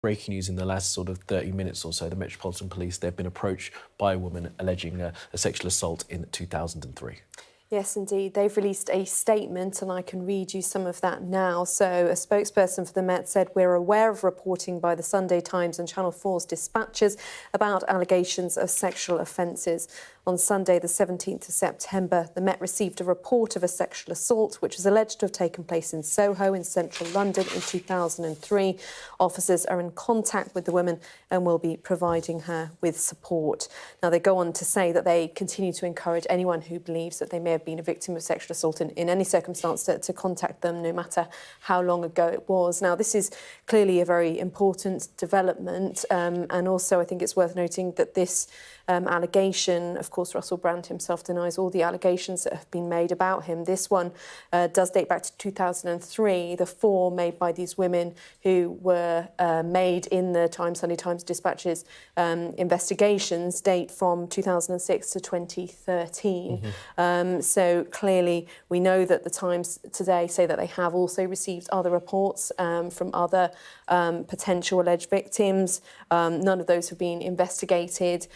Breaking news in the last sort of 30 minutes or so, the Metropolitan Police, they've been approached by a woman alleging a sexual assault in 2003. Yes, indeed. They've released a statement, and I can read you some of that now. So a spokesperson for the Met said, "We're aware of reporting by the Sunday Times and Channel 4's dispatches about allegations of sexual offences. On Sunday, the 17th of September, the Met received a report of a sexual assault, which is alleged to have taken place in Soho in central London in 2003. Officers are in contact with the woman and will be providing her with support." Now, they go on to say that they continue to encourage anyone who believes that they may have been a victim of sexual assault in any circumstance to contact them, no matter how long ago it was. Now, this is clearly a very important development, and also I think it's worth noting that this allegation, of course, Russell Brand himself denies all the allegations that have been made about him. This one does date back to 2003. The four made by these women who were made in the Sunday Times dispatches investigations date from 2006 to 2013. So clearly we know that the Times today say that they have also received other reports from other potential alleged victims. None of those have been investigated.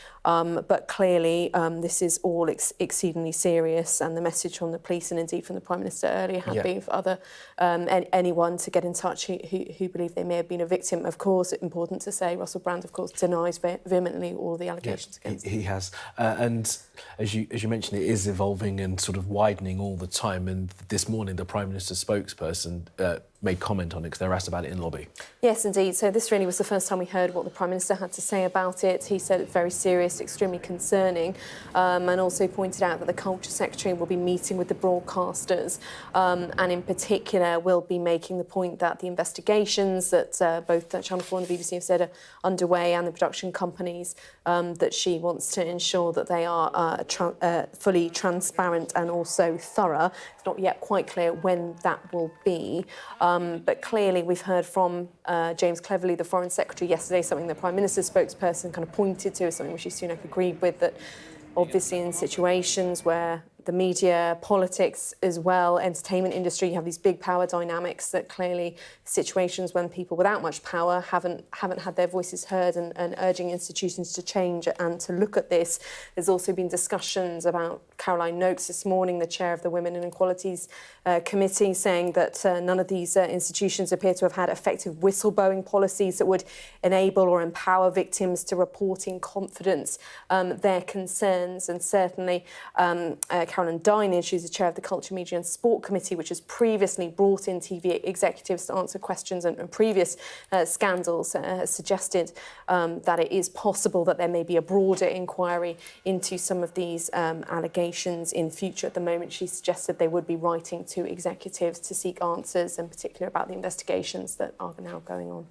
But clearly, this is all exceedingly serious, and the message from the police and indeed from the Prime Minister earlier had been for other anyone to get in touch who believe they may have been a victim. Of course, it's important to say Russell Brand, of course, denies vehemently all the allegations against him. He has, and as you mentioned, it is evolving and sort of widening all the time. And this morning, the Prime Minister's spokesperson made comment on it because they were asked about it in lobby. Yes, indeed. So this really was the first time we heard what the Prime Minister had to say about it. He said it's very serious, extremely concerning, and also pointed out that the Culture Secretary will be meeting with the broadcasters, and in particular will be making the point that the investigations that both Channel 4 and the BBC have said are underway, and the production companies, that she wants to ensure that they are fully transparent and also thorough. It's not yet quite clear when that will be. But clearly we've heard from James Cleverly, the Foreign Secretary, yesterday, something the Prime Minister's spokesperson kind of pointed to, something Rishi Sunak agreed with, that obviously in situations where the media, politics as well, entertainment industry, you have these big power dynamics, that clearly situations when people without much power haven't had their voices heard, and urging institutions to change and to look at this. There's also been discussions about Caroline Noakes this morning, the chair of the Women and Equalities Committee, saying that none of these institutions appear to have had effective whistleblowing policies that would enable or empower victims to report in confidence their concerns. And certainly Caroline Dinage, who's the chair of the Culture, Media and Sport Committee, which has previously brought in TV executives to answer questions and previous scandals, has suggested that it is possible that there may be a broader inquiry into some of these allegations in future. At the moment, she suggested they would be writing to executives to seek answers, in particular about the investigations that are now going on.